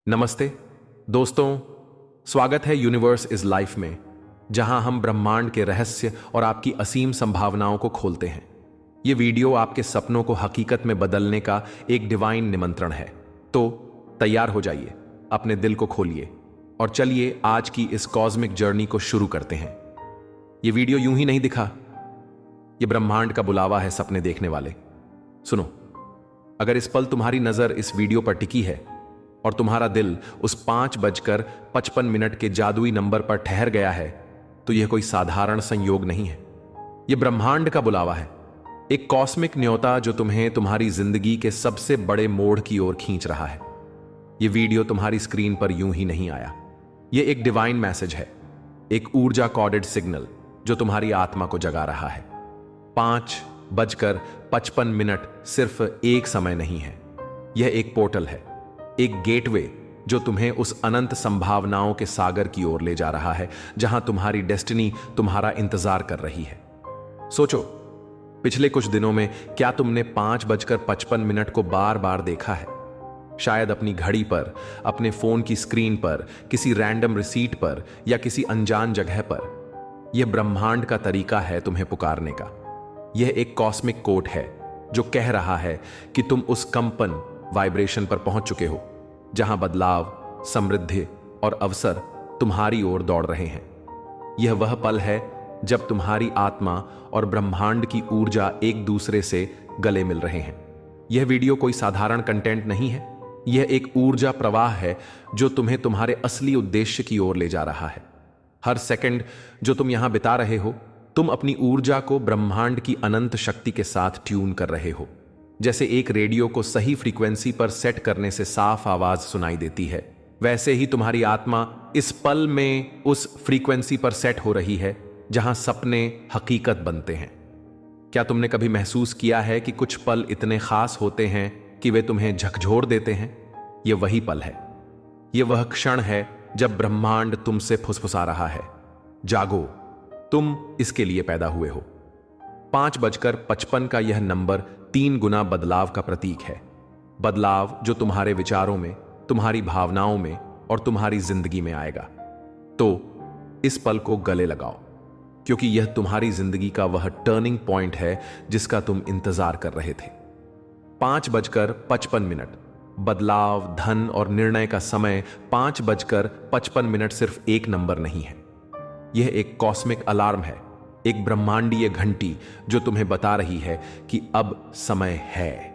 नमस्ते दोस्तों, स्वागत है यूनिवर्स इज लाइफ में, जहां हम ब्रह्मांड के रहस्य और आपकी असीम संभावनाओं को खोलते हैं। ये वीडियो आपके सपनों को हकीकत में बदलने का एक डिवाइन निमंत्रण है। तो तैयार हो जाइए, अपने दिल को खोलिए और चलिए आज की इस कॉस्मिक जर्नी को शुरू करते हैं। ये वीडियो यूं ही नहीं दिखा, ये ब्रह्मांड का बुलावा है सपने देखने वाले। सुनो, अगर इस पल तुम्हारी नजर इस वीडियो पर टिकी है और तुम्हारा दिल उस 5:55 के जादुई नंबर पर ठहर गया है, तो यह कोई साधारण संयोग नहीं है। यह ब्रह्मांड का बुलावा है, एक कॉस्मिक न्योता जो तुम्हें तुम्हारी जिंदगी के सबसे बड़े मोड़ की ओर खींच रहा है। यह वीडियो तुम्हारी स्क्रीन पर यूं ही नहीं आया। यह एक डिवाइन मैसेज है, एक ऊर्जा कोडेड सिग्नल जो तुम्हारी आत्मा को जगा रहा है। 5:55 सिर्फ एक समय नहीं है, यह एक पोर्टल है, एक गेटवे जो तुम्हें उस अनंत संभावनाओं के सागर की ओर ले जा रहा है, जहां तुम्हारी डेस्टिनी तुम्हारा इंतजार कर रही है। सोचो, पिछले कुछ दिनों में क्या तुमने 5:55 को बार बार देखा है? शायद अपनी घड़ी पर, अपने फोन की स्क्रीन पर, किसी रैंडम रिसीट पर या किसी अनजान जगह पर। यह ब्रह्मांड का तरीका है तुम्हें पुकारने का। यह एक कॉस्मिक कोड है जो कह रहा है कि तुम उस कंपन वाइब्रेशन पर पहुंच चुके हो, जहां बदलाव, समृद्धि और अवसर तुम्हारी ओर दौड़ रहे हैं। यह वह पल है जब तुम्हारी आत्मा और ब्रह्मांड की ऊर्जा एक दूसरे से गले मिल रहे हैं। यह वीडियो कोई साधारण कंटेंट नहीं है, यह एक ऊर्जा प्रवाह है जो तुम्हें तुम्हारे असली उद्देश्य की ओर ले जा रहा है। हर सेकंड जो तुम यहां बिता रहे हो, तुम अपनी ऊर्जा को ब्रह्मांड की अनंत शक्ति के साथ ट्यून कर रहे हो। जैसे एक रेडियो को सही फ्रीक्वेंसी पर सेट करने से साफ आवाज सुनाई देती है, वैसे ही तुम्हारी आत्मा इस पल में उस फ्रीक्वेंसी पर सेट हो रही है जहां सपने हकीकत बनते हैं। क्या तुमने कभी महसूस किया है कि कुछ पल इतने खास होते हैं कि वे तुम्हें झकझोर देते हैं? यह वही पल है, यह वह क्षण है जब ब्रह्मांड तुमसे फुसफुसा रहा है, जागो, तुम इसके लिए पैदा हुए हो। 5:55 का यह नंबर 3 गुना बदलाव का प्रतीक है। बदलाव जो तुम्हारे विचारों में, तुम्हारी भावनाओं में और तुम्हारी जिंदगी में आएगा। तो इस पल को गले लगाओ, क्योंकि यह तुम्हारी जिंदगी का वह टर्निंग पॉइंट है जिसका तुम इंतजार कर रहे थे। 5:55, बदलाव, धन और निर्णय का समय। 5:55 सिर्फ एक नंबर नहीं है, यह एक कॉस्मिक अलार्म है, एक ब्रह्मांडीय घंटी जो तुम्हें बता रही है कि अब समय है।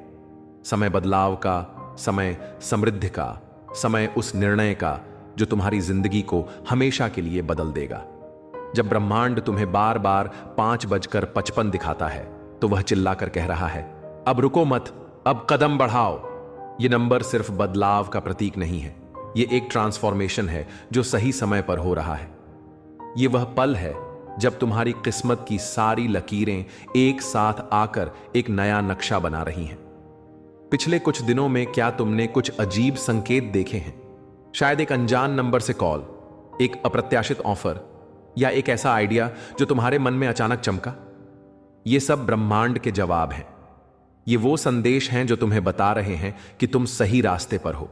समय बदलाव का, समय समृद्धि का, समय उस निर्णय का जो तुम्हारी जिंदगी को हमेशा के लिए बदल देगा। जब ब्रह्मांड तुम्हें बार बार 5:55 दिखाता है, तो वह चिल्लाकर कह रहा है, अब रुको मत, अब कदम बढ़ाओ। यह नंबर सिर्फ बदलाव का प्रतीक नहीं है, यह एक ट्रांसफॉर्मेशन है जो सही समय पर हो रहा है। यह वह पल है जब तुम्हारी किस्मत की सारी लकीरें एक साथ आकर एक नया नक्शा बना रही हैं। पिछले कुछ दिनों में क्या तुमने कुछ अजीब संकेत देखे हैं? शायद एक अनजान नंबर से कॉल, एक अप्रत्याशित ऑफर या एक ऐसा आइडिया जो तुम्हारे मन में अचानक चमका। ये सब ब्रह्मांड के जवाब हैं। ये वो संदेश हैं जो तुम्हें बता रहे हैं कि तुम सही रास्ते पर हो।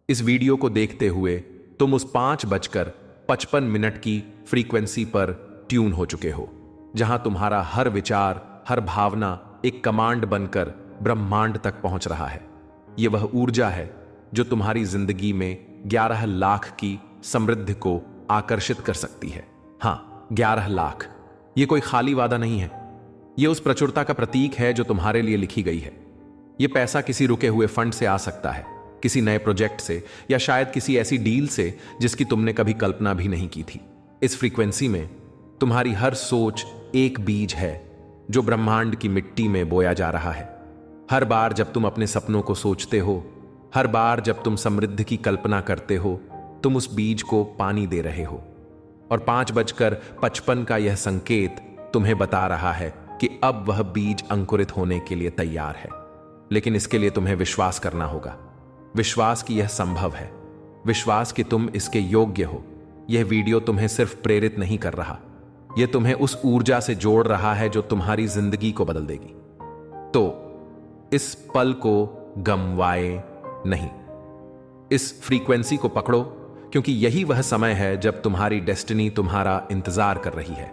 इस वीडियो को देखते हुए तुम उस 5:55 की फ्रीक्वेंसी पर ट्यून हो चुके हो, जहां तुम्हारा हर विचार, हर भावना एक कमांड बनकर ब्रह्मांड तक पहुंच रहा है। यह वह ऊर्जा है जो तुम्हारी जिंदगी में 11 लाख की समृद्धि को आकर्षित कर सकती है। हां, 11 लाख। यह कोई खाली वादा नहीं है, यह उस प्रचुरता का प्रतीक है जो तुम्हारे लिए लिखी गई है। यह पैसा किसी रुके हुए फंड से आ सकता है, किसी नए प्रोजेक्ट से, या शायद किसी ऐसी डील से जिसकी तुमने कभी कल्पना भी नहीं की थी। इस फ्रीक्वेंसी में तुम्हारी हर सोच एक बीज है जो ब्रह्मांड की मिट्टी में बोया जा रहा है। हर बार जब तुम अपने सपनों को सोचते हो, हर बार जब तुम समृद्धि की कल्पना करते हो, तुम उस बीज को पानी दे रहे हो। और 5:55 का यह संकेत तुम्हें बता रहा है कि अब वह बीज अंकुरित होने के लिए तैयार है। लेकिन इसके लिए तुम्हें विश्वास करना होगा, विश्वास कि यह संभव है, विश्वास कि तुम इसके योग्य हो। यह वीडियो तुम्हें सिर्फ प्रेरित नहीं कर रहा, यह तुम्हें उस ऊर्जा से जोड़ रहा है जो तुम्हारी जिंदगी को बदल देगी। तो इस पल को गमवाए नहीं। इस फ्रीक्वेंसी को पकड़ो, क्योंकि यही वह समय है जब तुम्हारी डेस्टिनी तुम्हारा इंतजार कर रही है।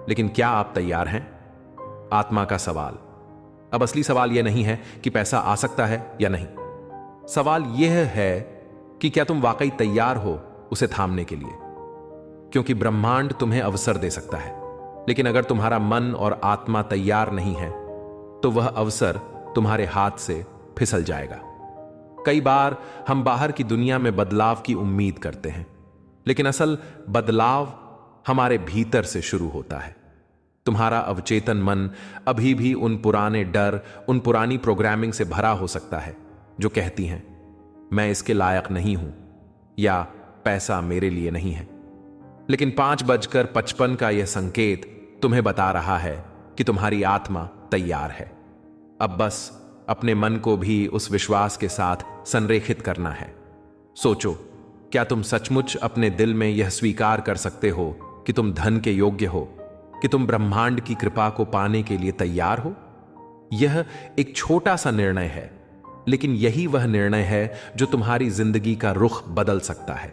लेकिन क्या आप तैयार हैं? आत्मा का सवाल। अब असली सवाल यह नहीं है कि पैसा आ सकता है या नहीं। सवाल यह है कि क्या तुम वाकई तैयार हो उसे थामने के लिए? क्योंकि ब्रह्मांड तुम्हें अवसर दे सकता है, लेकिन अगर तुम्हारा मन और आत्मा तैयार नहीं है तो वह अवसर तुम्हारे हाथ से फिसल जाएगा। कई बार हम बाहर की दुनिया में बदलाव की उम्मीद करते हैं, लेकिन असल बदलाव हमारे भीतर से शुरू होता है। तुम्हारा अवचेतन मन अभी भी उन पुराने डर, उन पुरानी प्रोग्रामिंग से भरा हो सकता है जो कहती हैं, मैं इसके लायक नहीं हूं या पैसा मेरे लिए नहीं है। लेकिन 5:55 का यह संकेत तुम्हें बता रहा है कि तुम्हारी आत्मा तैयार है। अब बस अपने मन को भी उस विश्वास के साथ संरेखित करना है। सोचो, क्या तुम सचमुच अपने दिल में यह स्वीकार कर सकते हो कि तुम धन के योग्य हो, कि तुम ब्रह्मांड की कृपा को पाने के लिए तैयार हो? यह एक छोटा सा निर्णय है, लेकिन यही वह निर्णय है जो तुम्हारी जिंदगी का रुख बदल सकता है।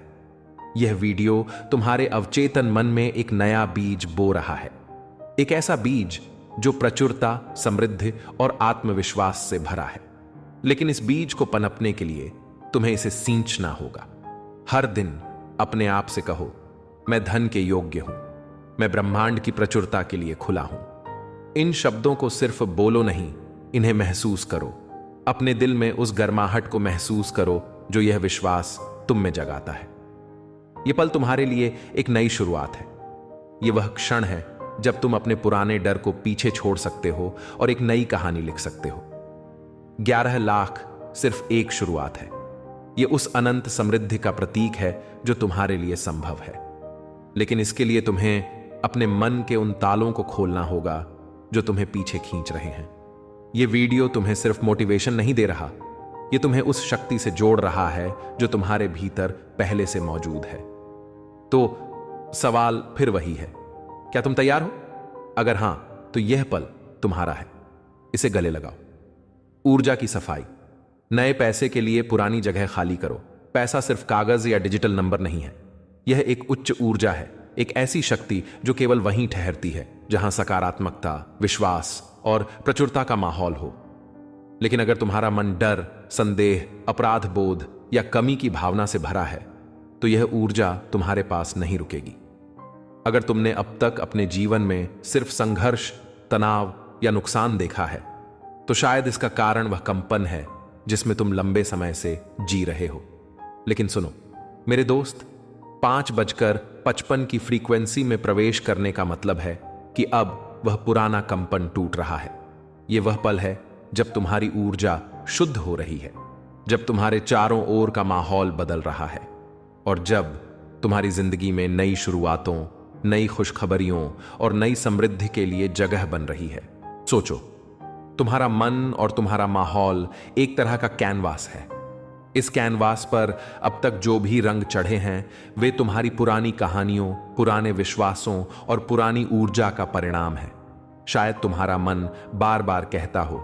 यह वीडियो तुम्हारे अवचेतन मन में एक नया बीज बो रहा है, एक ऐसा बीज जो प्रचुरता, समृद्धि और आत्मविश्वास से भरा है। लेकिन इस बीज को पनपने के लिए तुम्हें इसे सींचना होगा। हर दिन अपने आप से कहो, मैं धन के योग्य हूं, मैं ब्रह्मांड की प्रचुरता के लिए खुला हूं। इन शब्दों को सिर्फ बोलो नहीं, इन्हें महसूस करो। अपने दिल में उस गर्माहट को महसूस करो जो यह विश्वास तुम में जगाता है। यह पल तुम्हारे लिए एक नई शुरुआत है। यह वह क्षण है जब तुम अपने पुराने डर को पीछे छोड़ सकते हो और एक नई कहानी लिख सकते हो। 11 लाख सिर्फ एक शुरुआत है। यह उस अनंत समृद्धि का प्रतीक है जो तुम्हारे लिए संभव है। लेकिन इसके लिए तुम्हें अपने मन के उन तालों को खोलना होगा जो तुम्हें पीछे खींच रहे हैं। यह वीडियो तुम्हें सिर्फ मोटिवेशन नहीं दे रहा, यह तुम्हें उस शक्ति से जोड़ रहा है जो तुम्हारे भीतर पहले से मौजूद है। तो सवाल फिर वही है, क्या तुम तैयार हो? अगर हां, तो यह पल तुम्हारा है। इसे गले लगाओ। ऊर्जा की सफाई। नए पैसे के लिए पुरानी जगह खाली करो। पैसा सिर्फ कागज या डिजिटल नंबर नहीं है। यह एक उच्च ऊर्जा है, एक ऐसी शक्ति जो केवल वहीं ठहरती है जहां सकारात्मकता, विश्वास और प्रचुरता का माहौल हो। लेकिन अगर तुम्हारा मन डर, संदेह, अपराध बोध या कमी की भावना से भरा है, तो यह ऊर्जा तुम्हारे पास नहीं रुकेगी। अगर तुमने अब तक अपने जीवन में सिर्फ संघर्ष, तनाव या नुकसान देखा है, तो शायद इसका कारण वह कंपन है जिसमें तुम लंबे समय से जी रहे हो। लेकिन सुनो मेरे दोस्त, 5:55 की फ्रीक्वेंसी में प्रवेश करने का मतलब है कि अब वह पुराना कंपन टूट रहा है। यह वह पल है जब तुम्हारी ऊर्जा शुद्ध हो रही है, जब तुम्हारे चारों ओर का माहौल बदल रहा है और जब तुम्हारी जिंदगी में नई शुरुआतों, नई खुशखबरियों और नई समृद्धि के लिए जगह बन रही है। सोचो, तुम्हारा मन और तुम्हारा माहौल एक तरह का कैनवास है। इस कैनवास पर अब तक जो भी रंग चढ़े हैं, वे तुम्हारी पुरानी कहानियों, पुराने विश्वासों और पुरानी ऊर्जा का परिणाम है। शायद तुम्हारा मन बार बार कहता हो,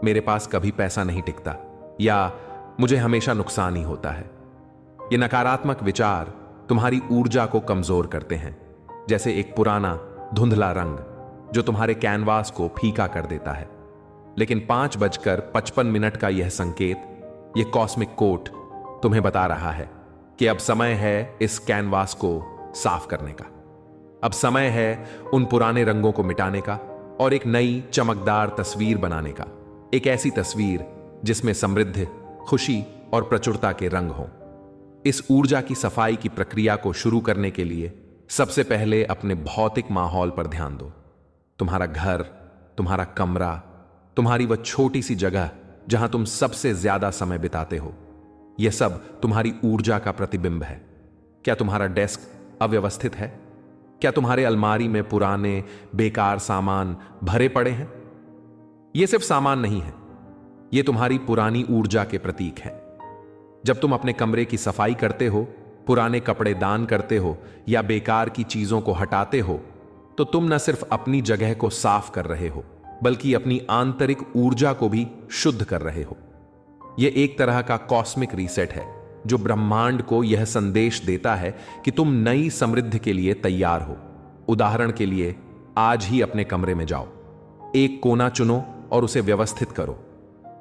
मेरे पास कभी पैसा नहीं टिकता, या मुझे हमेशा नुकसान ही होता है। ये नकारात्मक विचार तुम्हारी ऊर्जा को कमजोर करते हैं, जैसे एक पुराना धुंधला रंग जो तुम्हारे कैनवास को फीका कर देता है। लेकिन 5:55 का यह संकेत, यह कॉस्मिक कोट तुम्हें बता रहा है कि अब समय है इस कैनवास को साफ करने का। अब समय है उन पुराने रंगों को मिटाने का और एक नई चमकदार तस्वीर बनाने का। एक ऐसी तस्वीर जिसमें समृद्धि, खुशी और प्रचुरता के रंग हों। इस ऊर्जा की सफाई की प्रक्रिया को शुरू करने के लिए सबसे पहले अपने भौतिक माहौल पर ध्यान दो। तुम्हारा घर, तुम्हारा कमरा, तुम्हारी वह छोटी सी जगह जहां तुम सबसे ज्यादा समय बिताते हो, यह सब तुम्हारी ऊर्जा का प्रतिबिंब है। क्या तुम्हारा डेस्क अव्यवस्थित है? क्या तुम्हारे अलमारी में पुराने बेकार सामान भरे पड़े हैं? यह सिर्फ सामान नहीं है, यह तुम्हारी पुरानी ऊर्जा के प्रतीक है। जब तुम अपने कमरे की सफाई करते हो, पुराने कपड़े दान करते हो या बेकार की चीजों को हटाते हो, तो तुम न सिर्फ अपनी जगह को साफ कर रहे हो, बल्कि अपनी आंतरिक ऊर्जा को भी शुद्ध कर रहे हो। यह एक तरह का कॉस्मिक रीसेट है, जो ब्रह्मांड को यह संदेश देता है कि तुम नई समृद्धि के लिए तैयार हो। उदाहरण के लिए, आज ही अपने कमरे में जाओ, एक कोना चुनो और उसे व्यवस्थित करो।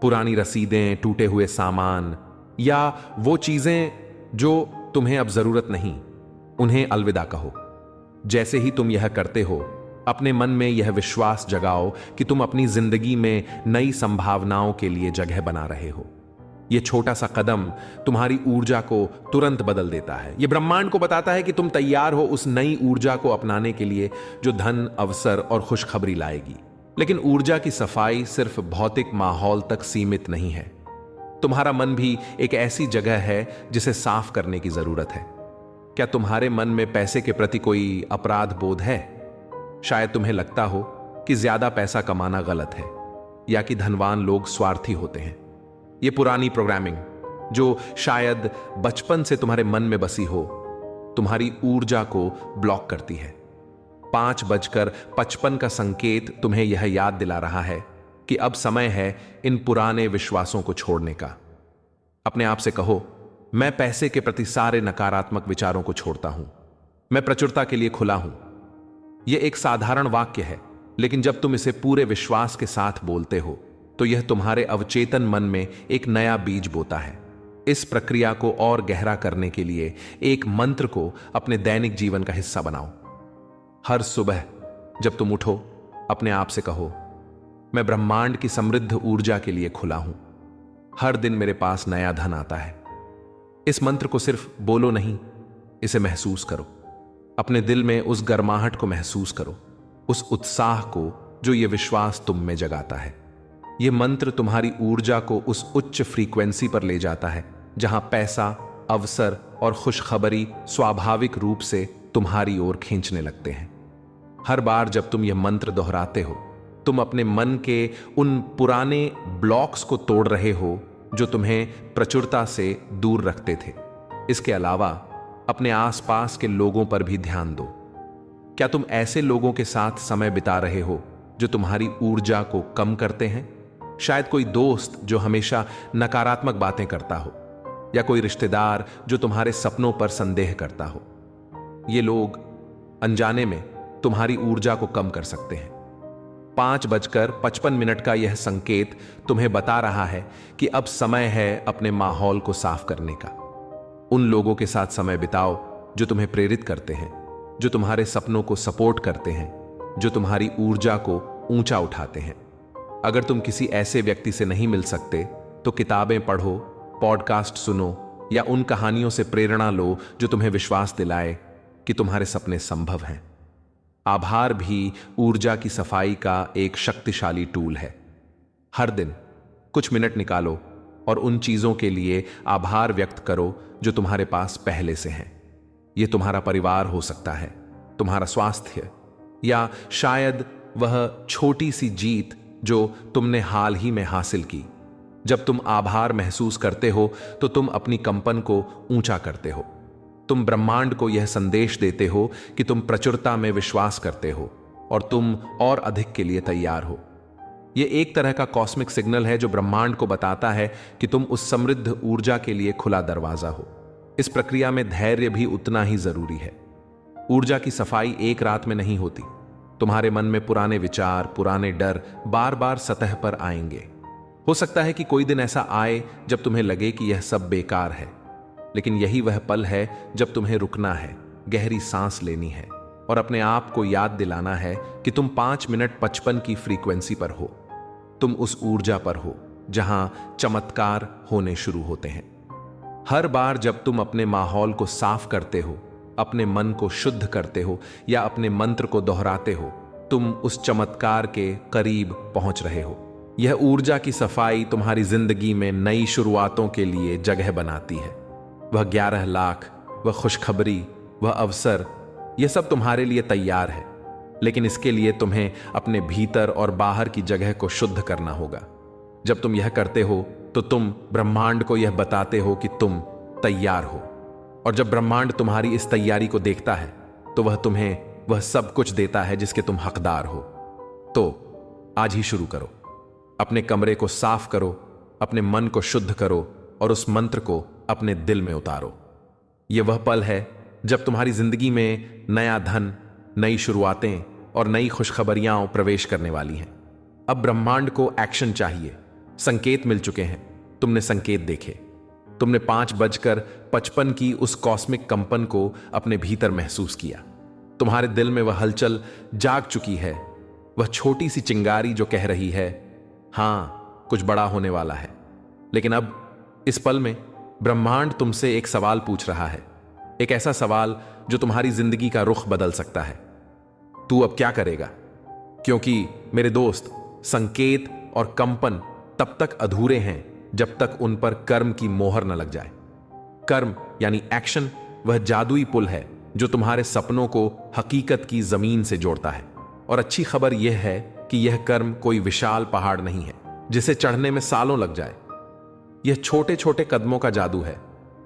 पुरानी रसीदें, टूटे हुए सामान या वो चीजें जो तुम्हें अब जरूरत नहीं, उन्हें अलविदा कहो। जैसे ही तुम यह करते हो, अपने मन में यह विश्वास जगाओ कि तुम अपनी जिंदगी में नई संभावनाओं के लिए जगह बना रहे हो। यह छोटा सा कदम तुम्हारी ऊर्जा को तुरंत बदल देता है। यह ब्रह्मांड को बताता है कि तुम तैयार हो उस नई ऊर्जा को अपनाने के लिए जो धन, अवसर और खुशखबरी लाएगी। लेकिन ऊर्जा की सफाई सिर्फ भौतिक माहौल तक सीमित नहीं है। तुम्हारा मन भी एक ऐसी जगह है जिसे साफ करने की जरूरत है। क्या तुम्हारे मन में पैसे के प्रति कोई अपराध बोध है? शायद तुम्हें लगता हो कि ज्यादा पैसा कमाना गलत है या कि धनवान लोग स्वार्थी होते हैं। यह पुरानी प्रोग्रामिंग जो शायद बचपन से तुम्हारे मन में बसी हो, तुम्हारी ऊर्जा को ब्लॉक करती है। 5:55 का संकेत तुम्हें यह याद दिला रहा है कि अब समय है इन पुराने विश्वासों को छोड़ने का। अपने आप से कहो, मैं पैसे के प्रति सारे नकारात्मक विचारों को छोड़ता हूं। मैं प्रचुरता के लिए खुला हूं। यह एक साधारण वाक्य है, लेकिन जब तुम इसे पूरे विश्वास के साथ बोलते हो तो यह तुम्हारे अवचेतन मन में एक नया बीज बोता है। इस प्रक्रिया को और गहरा करने के लिए एक मंत्र को अपने दैनिक जीवन का हिस्सा बनाओ। हर सुबह जब तुम उठो, अपने आप से कहो, मैं ब्रह्मांड की समृद्ध ऊर्जा के लिए खुला हूं। हर दिन मेरे पास नया धन आता है। इस मंत्र को सिर्फ बोलो नहीं, इसे महसूस करो। अपने दिल में उस गर्माहट को महसूस करो, उस उत्साह को जो यह विश्वास तुम में जगाता है। यह मंत्र तुम्हारी ऊर्जा को उस उच्च फ्रीक्वेंसी पर ले जाता है जहां पैसा, अवसर और खुशखबरी स्वाभाविक रूप से तुम्हारी ओर खींचने लगते हैं। हर बार जब तुम यह मंत्र दोहराते हो, तुम अपने मन के उन पुराने ब्लॉक्स को तोड़ रहे हो जो तुम्हें प्रचुरता से दूर रखते थे। इसके अलावा अपने आसपास के लोगों पर भी ध्यान दो। क्या तुम ऐसे लोगों के साथ समय बिता रहे हो जो तुम्हारी ऊर्जा को कम करते हैं? शायद कोई दोस्त जो हमेशा नकारात्मक बातें करता हो, या कोई रिश्तेदार जो तुम्हारे सपनों पर संदेह करता हो। ये लोग अनजाने में तुम्हारी ऊर्जा को कम कर सकते हैं। 5:55 का यह संकेत तुम्हें बता रहा है कि अब समय है अपने माहौल को साफ करने का। उन लोगों के साथ समय बिताओ जो तुम्हें प्रेरित करते हैं, जो तुम्हारे सपनों को सपोर्ट करते हैं, जो तुम्हारी ऊर्जा को ऊंचा उठाते हैं। अगर तुम किसी ऐसे व्यक्ति से नहीं मिल सकते तो किताबें पढ़ो, पॉडकास्ट सुनो या उन कहानियों से प्रेरणा लो जो तुम्हें विश्वास दिलाए कि तुम्हारे सपने संभव हैं। आभार भी ऊर्जा की सफाई का एक शक्तिशाली टूल है। हर दिन कुछ मिनट निकालो और उन चीजों के लिए आभार व्यक्त करो जो तुम्हारे पास पहले से हैं। यह तुम्हारा परिवार हो सकता है, तुम्हारा स्वास्थ्य, या शायद वह छोटी सी जीत जो तुमने हाल ही में हासिल की। जब तुम आभार महसूस करते हो तो तुम अपनी कंपन को ऊंचा करते हो। तुम ब्रह्मांड को यह संदेश देते हो कि तुम प्रचुरता में विश्वास करते हो और तुम और अधिक के लिए तैयार हो। यह एक तरह का कॉस्मिक सिग्नल है जो ब्रह्मांड को बताता है कि तुम उस समृद्ध ऊर्जा के लिए खुला दरवाजा हो। इस प्रक्रिया में धैर्य भी उतना ही जरूरी है। ऊर्जा की सफाई एक रात में नहीं होती। तुम्हारे मन में पुराने विचार, पुराने डर बार बार सतह पर आएंगे। हो सकता है कि कोई दिन ऐसा आए जब तुम्हें लगे कि यह सब बेकार है, लेकिन यही वह पल है जब तुम्हें रुकना है, गहरी सांस लेनी है और अपने आप को याद दिलाना है कि तुम 5:55 की फ्रीक्वेंसी पर हो। तुम उस ऊर्जा पर हो जहां चमत्कार होने शुरू होते हैं। हर बार जब तुम अपने माहौल को साफ करते हो, अपने मन को शुद्ध करते हो या अपने मंत्र को दोहराते हो, तुम उस चमत्कार के करीब पहुंच रहे हो। यह ऊर्जा की सफाई तुम्हारी जिंदगी में नई शुरुआतों के लिए जगह बनाती है। वह 11 लाख, वह खुशखबरी, वह अवसर, यह सब तुम्हारे लिए तैयार है। लेकिन इसके लिए तुम्हें अपने भीतर और बाहर की जगह को शुद्ध करना होगा। जब तुम यह करते हो तो तुम ब्रह्मांड को यह बताते हो कि तुम तैयार हो, और जब ब्रह्मांड तुम्हारी इस तैयारी को देखता है तो वह तुम्हें वह सब कुछ देता है जिसके तुम हकदार हो। तो आज ही शुरू करो। अपने कमरे को साफ करो, अपने मन को शुद्ध करो और उस मंत्र को अपने दिल में उतारो। यह वह पल है जब तुम्हारी जिंदगी में नया धन, नई शुरुआतें और नई खुशखबरियां प्रवेश करने वाली हैं। अब ब्रह्मांड को एक्शन चाहिए। संकेत मिल चुके हैं, तुमने संकेत देखे। तुमने 5:55 की उस कॉस्मिक कंपन को अपने भीतर महसूस किया। तुम्हारे दिल में वह हलचल जाग चुकी है, वह छोटी सी चिंगारी जो कह रही है, हां, कुछ बड़ा होने वाला है। लेकिन अब इस पल में ब्रह्मांड तुमसे एक सवाल पूछ रहा है, एक ऐसा सवाल जो तुम्हारी जिंदगी का रुख बदल सकता है। तू अब क्या करेगा? क्योंकि मेरे दोस्त, संकेत और कंपन तब तक अधूरे हैं जब तक उन पर कर्म की मोहर न लग जाए। कर्म यानी एक्शन वह जादुई पुल है जो तुम्हारे सपनों को हकीकत की जमीन से जोड़ता है। और अच्छी खबर यह है कि यह कर्म कोई विशाल पहाड़ नहीं है जिसे चढ़ने में सालों लग जाए। यह छोटे छोटे कदमों का जादू है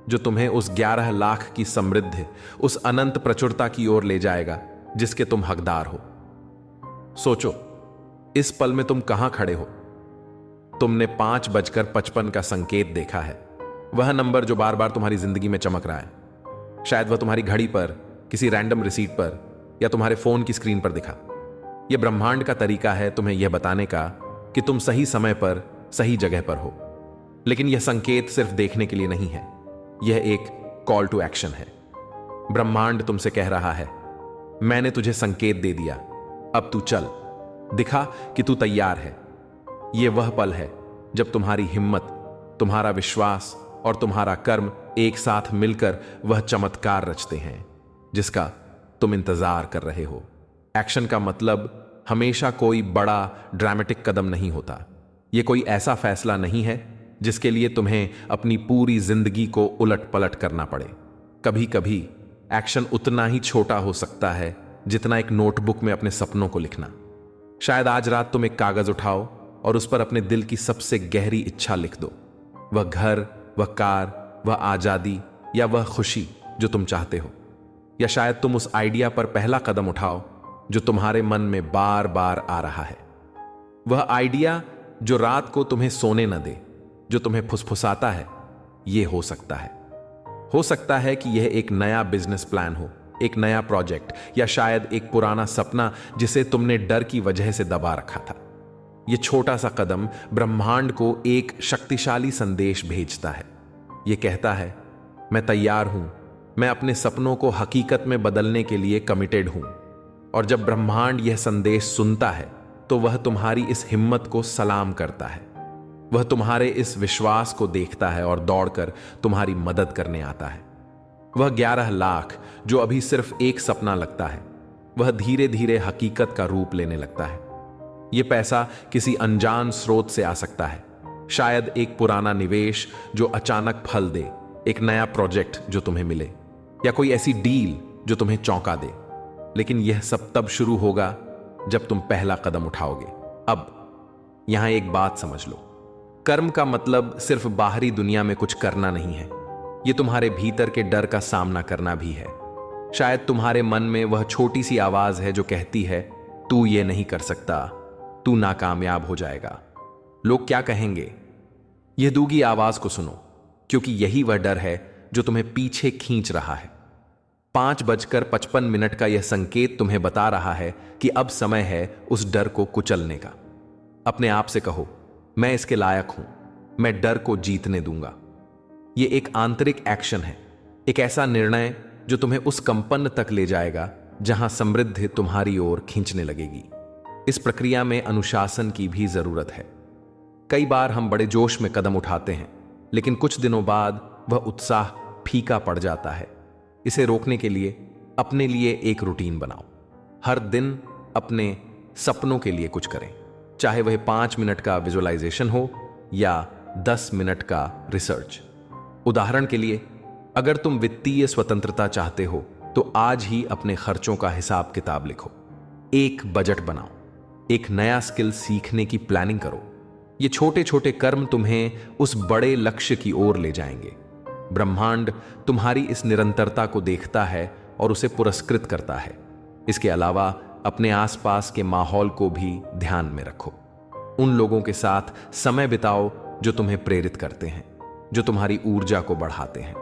जो तुम्हें उस 11 लाख की समृद्धि, उस अनंत प्रचुरता की ओर ले जाएगा जिसके तुम हकदार हो। सोचो, इस पल में तुम कहां खड़े हो? तुमने 5:55 का संकेत देखा है, वह नंबर जो बार बार तुम्हारी जिंदगी में चमक रहा है। शायद वह तुम्हारी घड़ी पर, किसी रैंडम रिसीट पर या तुम्हारे फोन की स्क्रीन पर दिखा। यह ब्रह्मांड का तरीका है तुम्हें यह बताने का कि तुम सही समय पर, सही जगह पर हो। लेकिन यह संकेत सिर्फ देखने के लिए नहीं है, यह एक कॉल टू एक्शन है। ब्रह्मांड तुमसे कह रहा है, मैंने तुझे संकेत दे दिया, अब तू चल, दिखा कि तू तैयार है। यह वह पल है जब तुम्हारी हिम्मत, तुम्हारा विश्वास और तुम्हारा कर्म एक साथ मिलकर वह चमत्कार रचते हैं जिसका तुम इंतजार कर रहे हो। एक्शन का मतलब हमेशा कोई बड़ा ड्रामेटिक कदम नहीं होता। यह कोई ऐसा फैसला नहीं है जिसके लिए तुम्हें अपनी पूरी जिंदगी को उलट पलट करना पड़े। कभी कभी एक्शन उतना ही छोटा हो सकता है जितना एक नोटबुक में अपने सपनों को लिखना। शायद आज रात तुम एक कागज उठाओ और उस पर अपने दिल की सबसे गहरी इच्छा लिख दो। वह घर, वह कार, वह आजादी या वह खुशी जो तुम चाहते हो। या शायद तुम उस आइडिया पर पहला कदम उठाओ जो तुम्हारे मन में बार बार आ रहा है। वह आइडिया जो रात को तुम्हें सोने न दे, जो तुम्हें फुसफुसाता है। यह हो सकता है कि यह एक नया बिजनेस प्लान हो, एक नया प्रोजेक्ट, या शायद एक पुराना सपना जिसे तुमने डर की वजह से दबा रखा था। यह छोटा सा कदम ब्रह्मांड को एक शक्तिशाली संदेश भेजता है। यह कहता है, मैं तैयार हूं, मैं अपने सपनों को हकीकत में बदलने के लिए कमिटेड हूं। और जब ब्रह्मांड यह संदेश सुनता है तो वह तुम्हारी इस हिम्मत को सलाम करता है। वह तुम्हारे इस विश्वास को देखता है और दौड़कर तुम्हारी मदद करने आता है। वह 11 लाख जो अभी सिर्फ एक सपना लगता है, वह धीरे धीरे हकीकत का रूप लेने लगता है। यह पैसा किसी अनजान स्रोत से आ सकता है, शायद एक पुराना निवेश जो अचानक फल दे, एक नया प्रोजेक्ट जो तुम्हें मिले, या कोई ऐसी डील जो तुम्हें चौंका दे। लेकिन यह सब तब शुरू होगा जब तुम पहला कदम उठाओगे। अब यहां एक बात समझ लो, कर्म का मतलब सिर्फ बाहरी दुनिया में कुछ करना नहीं है, यह तुम्हारे भीतर के डर का सामना करना भी है। शायद तुम्हारे मन में वह छोटी सी आवाज है जो कहती है, तू ये नहीं कर सकता, तू नाकामयाब हो जाएगा, लोग क्या कहेंगे। यह दूगी आवाज को सुनो, क्योंकि यही वह डर है जो तुम्हें पीछे खींच रहा है। 5:55 का यह संकेत तुम्हें बता रहा है कि अब समय है उस डर को कुचलने का। अपने आप से कहो, मैं इसके लायक हूं, मैं डर को जीतने दूंगा। यह एक आंतरिक एक्शन है, एक ऐसा निर्णय जो तुम्हें उस कंपन तक ले जाएगा जहां समृद्धि तुम्हारी ओर खींचने लगेगी। इस प्रक्रिया में अनुशासन की भी जरूरत है। कई बार हम बड़े जोश में कदम उठाते हैं, लेकिन कुछ दिनों बाद वह उत्साह फीका पड़ जाता है। इसे रोकने के लिए अपने लिए एक रूटीन बनाओ। हर दिन अपने सपनों के लिए कुछ करें, चाहे वह 5 मिनट का विजुअलाइजेशन हो या 10 मिनट का रिसर्च। उदाहरण के लिए, अगर तुम वित्तीय स्वतंत्रता चाहते हो तो आज ही अपने खर्चों का हिसाब किताब लिखो, एक बजट बनाओ, एक नया स्किल सीखने की प्लानिंग करो। ये छोटे छोटे कर्म तुम्हें उस बड़े लक्ष्य की ओर ले जाएंगे। ब्रह्मांड तुम्हारी इस निरंतरता को देखता है और उसे पुरस्कृत करता है। इसके अलावा अपने आसपास के माहौल को भी ध्यान में रखो। उन लोगों के साथ समय बिताओ जो तुम्हें प्रेरित करते हैं। जो तुम्हारी ऊर्जा को बढ़ाते हैं।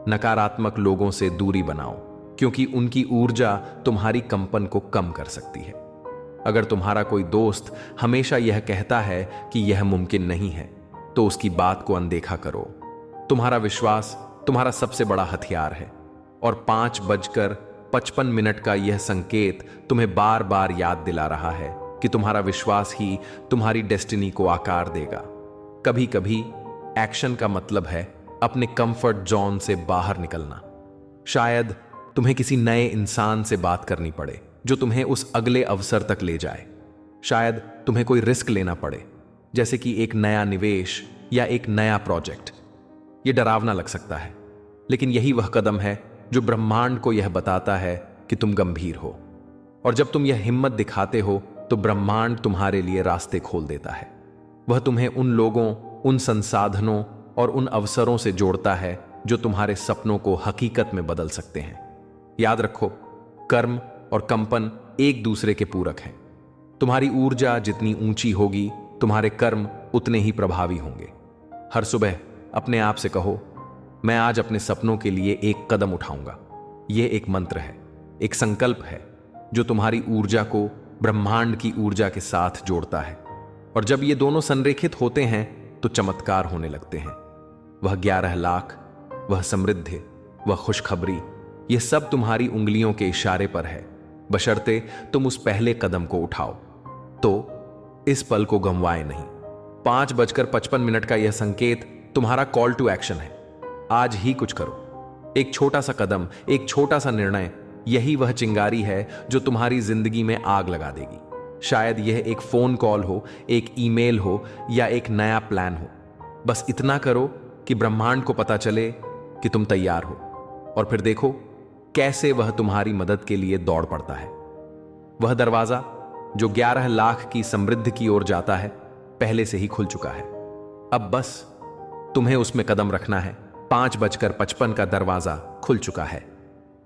नकारात्मक लोगों से दूरी बनाओ, क्योंकि उनकी ऊर्जा तुम्हारी कंपन को कम कर सकती है। अगर तुम्हारा कोई दोस्त हमेशा यह कहता है कि यह मुमकिन नहीं है, तो उसकी बात को अनदेखा करो। तुम्हारा विश्वास तुम्हारा सबसे बड़ा हथियार है, और 5:55 का यह संकेत तुम्हें बार बार याद दिला रहा है कि तुम्हारा विश्वास ही तुम्हारी डेस्टिनी को आकार देगा। कभी कभी एक्शन का मतलब है अपने कंफर्ट जोन से बाहर निकलना। शायद तुम्हें किसी नए इंसान से बात करनी पड़े जो तुम्हें उस अगले अवसर तक ले जाए। शायद तुम्हें कोई रिस्क लेना पड़े, जैसे कि एक नया निवेश या एक नया प्रोजेक्ट। यह डरावना लग सकता है, लेकिन यही वह कदम है जो ब्रह्मांड को यह बताता है कि तुम गंभीर हो। और जब तुम यह हिम्मत दिखाते हो, तो ब्रह्मांड तुम्हारे लिए रास्ते खोल देता है। वह तुम्हें उन लोगों, उन संसाधनों और उन अवसरों से जोड़ता है जो तुम्हारे सपनों को हकीकत में बदल सकते हैं। याद रखो, कर्म और कंपन एक दूसरे के पूरक हैं। तुम्हारी ऊर्जा जितनी ऊंची होगी, तुम्हारे कर्म उतने ही प्रभावी होंगे। हर सुबह अपने आप से कहो, मैं आज अपने सपनों के लिए एक कदम उठाऊंगा। यह एक मंत्र है, एक संकल्प है जो तुम्हारी ऊर्जा को ब्रह्मांड की ऊर्जा के साथ जोड़ता है। और जब ये दोनों संरेखित होते हैं, तो चमत्कार होने लगते हैं। वह 11 लाख, वह समृद्धि, वह खुशखबरी, यह सब तुम्हारी उंगलियों के इशारे पर है, बशर्ते तुम उस पहले कदम को उठाओ। तो इस पल को गंवाए नहीं। 5:55 का यह संकेत तुम्हारा कॉल टू एक्शन है। आज ही कुछ करो। एक छोटा सा कदम, एक छोटा सा निर्णय, यही वह चिंगारी है जो तुम्हारी जिंदगी में आग लगा देगी। शायद यह एक फोन कॉल हो, एक ईमेल हो या एक नया प्लान हो। बस इतना करो कि ब्रह्मांड को पता चले कि तुम तैयार हो, और फिर देखो कैसे वह तुम्हारी मदद के लिए दौड़ पड़ता है। वह दरवाजा जो 11 लाख की समृद्धि की ओर जाता है, पहले से ही खुल चुका है। अब बस तुम्हें उसमें कदम रखना है। 5:55 का दरवाजा खुल चुका है।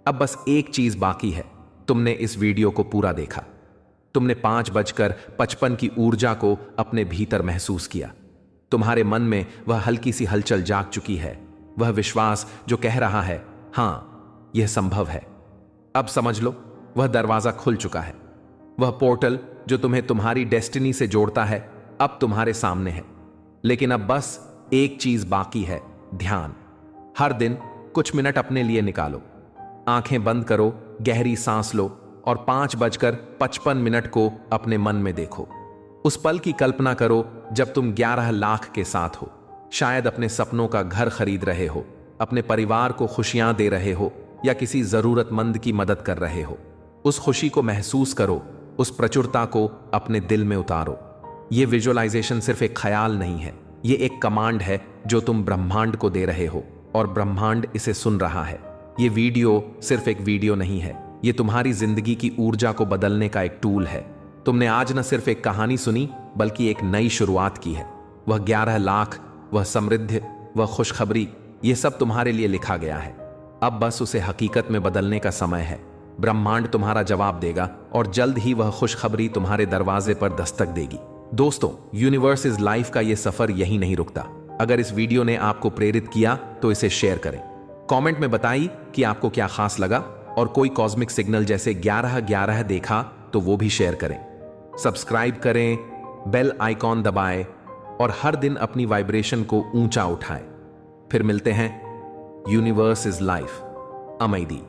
अब बस एक चीज बाकी है। तुमने इस वीडियो को पूरा देखा, तुमने 5:55 की ऊर्जा को अपने भीतर महसूस किया। तुम्हारे मन में वह हल्की सी हलचल जाग चुकी है, वह विश्वास जो कह रहा है, हां यह संभव है। अब समझ लो, वह दरवाजा खुल चुका है। वह पोर्टल जो तुम्हें तुम्हारी डेस्टिनी से जोड़ता है, अब तुम्हारे सामने है। लेकिन अब बस एक चीज बाकी है, ध्यान। हर दिन कुछ मिनट अपने लिए निकालो। आंखें बंद करो, गहरी सांस लो और 5:55 को अपने मन में देखो। उस पल की कल्पना करो जब तुम 11 लाख के साथ हो। शायद अपने सपनों का घर खरीद रहे हो, अपने परिवार को खुशियां दे रहे हो या किसी जरूरतमंद की मदद कर रहे हो। उस खुशी को महसूस करो, उस प्रचुरता को अपने दिल में उतारो। यह विजुअलाइजेशन सिर्फ एक ख्याल नहीं है, यह एक कमांड है जो तुम ब्रह्मांड को दे रहे हो, और ब्रह्मांड इसे सुन रहा है। यह वीडियो सिर्फ एक वीडियो नहीं है, यह तुम्हारी जिंदगी की ऊर्जा को बदलने का एक टूल है। तुमने आज न सिर्फ एक कहानी सुनी, बल्कि एक नई शुरुआत की है। वह 11 लाख, वह समृद्धि, वह खुशखबरी, यह सब तुम्हारे लिए लिखा गया है। अब बस उसे हकीकत में बदलने का समय है। ब्रह्मांड तुम्हारा जवाब देगा, और जल्द ही वह खुशखबरी तुम्हारे दरवाजे पर दस्तक देगी। दोस्तों, यूनिवर्स इज लाइफ का यह सफर यही नहीं रुकता। अगर इस वीडियो ने आपको प्रेरित किया तो इसे शेयर करें। कमेंट में बताइए कि आपको क्या खास लगा, और कोई कॉस्मिक सिग्नल जैसे 1111 देखा तो वो भी शेयर करें। सब्सक्राइब करें, बेल आइकॉन दबाएं और हर दिन अपनी वाइब्रेशन को ऊंचा उठाएं। फिर मिलते हैं। Universe is life, अमैदी।